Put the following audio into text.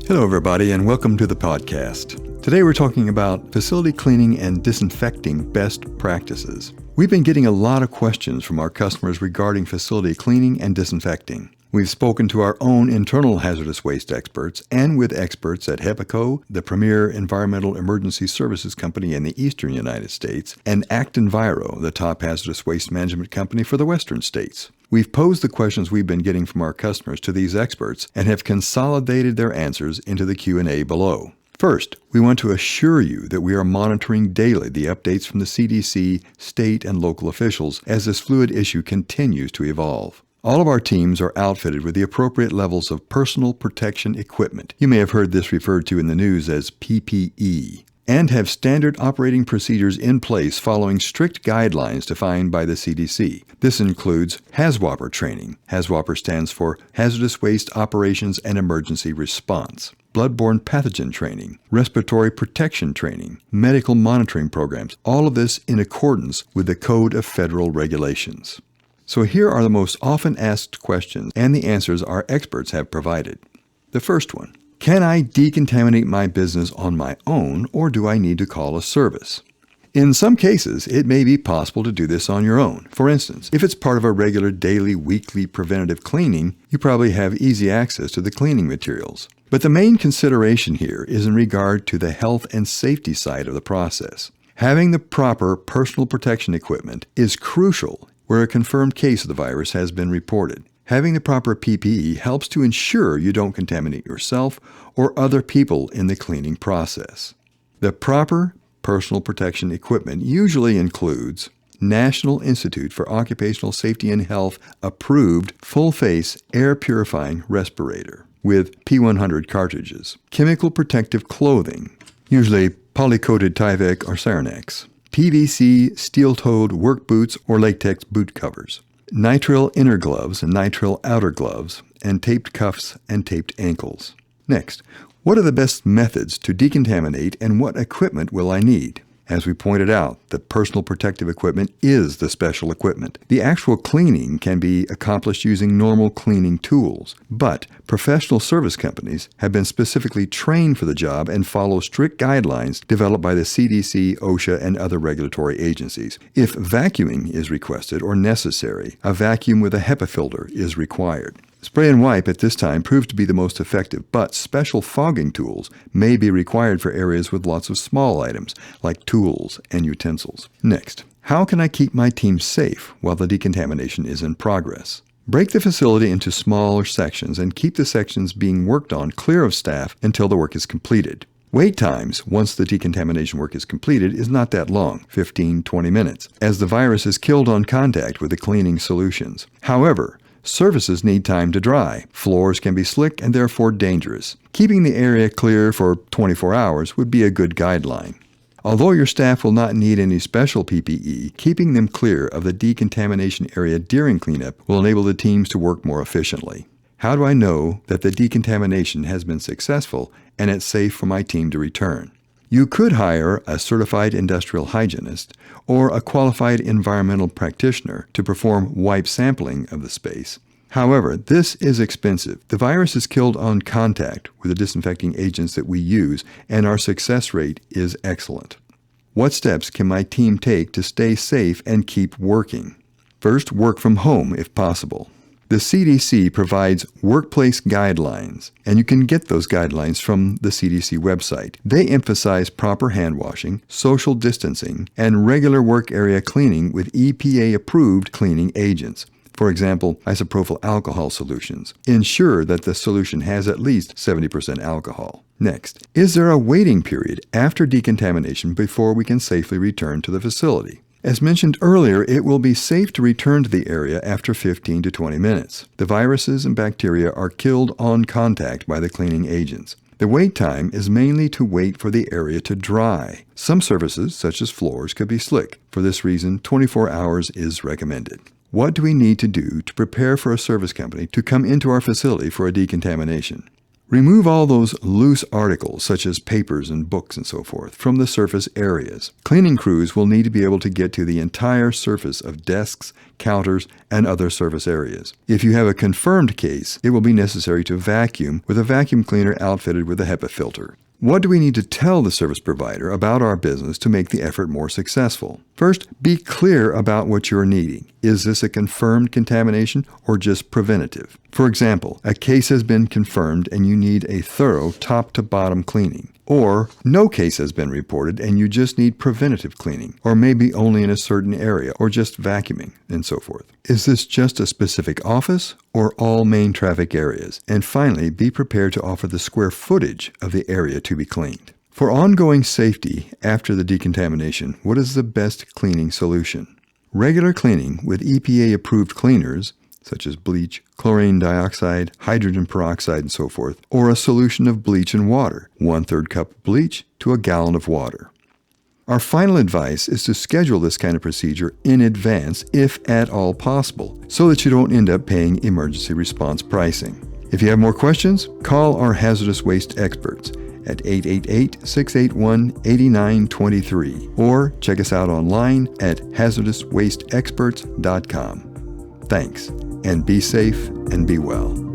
Hello, everybody, and welcome to the podcast. Today we're talking about facility cleaning and disinfecting best practices. We've been getting a lot of questions from our customers regarding facility cleaning and disinfecting. We've spoken to our own internal hazardous waste experts and with experts at HEPACO, the premier environmental emergency services company in the eastern United States, and ActEnviro, the top hazardous waste management company for the western states. We've posed the questions we've been getting from our customers to these experts and have consolidated their answers into the Q&A below. First, we want to assure you that we are monitoring daily the updates from the CDC, state, and local officials as this fluid issue continues to evolve. All of our teams are outfitted with the appropriate levels of personal protection equipment. You may have heard this referred to in the news as PPE. And have standard operating procedures in place following strict guidelines defined by the CDC. This includes HAZWOPER training. HAZWOPER stands for Hazardous Waste Operations and Emergency Response. Bloodborne pathogen training, respiratory protection training, medical monitoring programs, all of this in accordance with the Code of Federal Regulations. So here are the most often asked questions and the answers our experts have provided. The first one. Can I decontaminate my business on my own, or do I need to call a service? In some cases, it may be possible to do this on your own. For instance, if it's part of a regular daily, weekly preventative cleaning, you probably have easy access to the cleaning materials. But the main consideration here is in regard to the health and safety side of the process. Having the proper personal protection equipment is crucial where a confirmed case of the virus has been reported. Having the proper PPE helps to ensure you don't contaminate yourself or other people in the cleaning process. The proper personal protection equipment usually includes National Institute for Occupational Safety and Health approved full-face air purifying respirator with P100 cartridges, chemical protective clothing, usually polycoated Tyvek or Cernex, PVC steel-toed work boots or latex boot covers, nitrile inner gloves and nitrile outer gloves, and taped cuffs and taped ankles. Next, what are the best methods to decontaminate and what equipment will I need? As we pointed out, the personal protective equipment is the special equipment. The actual cleaning can be accomplished using normal cleaning tools, but professional service companies have been specifically trained for the job and follow strict guidelines developed by the CDC, OSHA, and other regulatory agencies. If vacuuming is requested or necessary, a vacuum with a HEPA filter is required. Spray and wipe at this time proved to be the most effective, but special fogging tools may be required for areas with lots of small items, like tools and utensils. Next, how can I keep my team safe while the decontamination is in progress? Break the facility into smaller sections and keep the sections being worked on clear of staff until the work is completed. Wait times, once the decontamination work is completed, is not that long, 15-20 minutes, as the virus is killed on contact with the cleaning solutions. However, surfaces need time to dry. Floors can be slick and therefore dangerous. Keeping the area clear for 24 hours would be a good guideline. Although your staff will not need any special PPE, keeping them clear of the decontamination area during cleanup will enable the teams to work more efficiently. How do I know that the decontamination has been successful and it's safe for my team to return? You could hire a certified industrial hygienist or a qualified environmental practitioner to perform wipe sampling of the space. However, this is expensive. The virus is killed on contact with the disinfecting agents that we use, and our success rate is excellent. What steps can my team take to stay safe and keep working? First, work from home if possible. The CDC provides workplace guidelines, and you can get those guidelines from the CDC website. They emphasize proper hand washing, social distancing, and regular work area cleaning with EPA-approved cleaning agents. For example, isopropyl alcohol solutions. Ensure that the solution has at least 70% alcohol. Next, is there a waiting period after decontamination before we can safely return to the facility? As mentioned earlier, it will be safe to return to the area after 15 to 20 minutes. The viruses and bacteria are killed on contact by the cleaning agents. The wait time is mainly to wait for the area to dry. Some surfaces, such as floors, could be slick. For this reason, 24 hours is recommended. What do we need to do to prepare for a service company to come into our facility for a decontamination? Remove all those loose articles, such as papers and books and so forth, from the surface areas. Cleaning crews will need to be able to get to the entire surface of desks, counters, and other surface areas. If you have a confirmed case, it will be necessary to vacuum with a vacuum cleaner outfitted with a HEPA filter. What do we need to tell the service provider about our business to make the effort more successful? First, be clear about what you're needing. Is this a confirmed contamination or just preventative? For example, a case has been confirmed and you need a thorough top-to-bottom cleaning. Or no case has been reported and you just need preventative cleaning, or maybe only in a certain area, or just vacuuming, and so forth. Is this just a specific office or all main traffic areas? And finally, be prepared to offer the square footage of the area to be cleaned. For ongoing safety after the decontamination, what is the best cleaning solution? Regular cleaning with EPA-approved cleaners, such as bleach, chlorine dioxide, hydrogen peroxide, and so forth, or a solution of bleach and water, 1/3 cup of bleach to a gallon of water. Our final advice is to schedule this kind of procedure in advance, if at all possible, so that you don't end up paying emergency response pricing. If you have more questions, call our hazardous waste experts at 888-681-8923 or check us out online at hazardouswasteexperts.com. Thanks, and be safe and be well.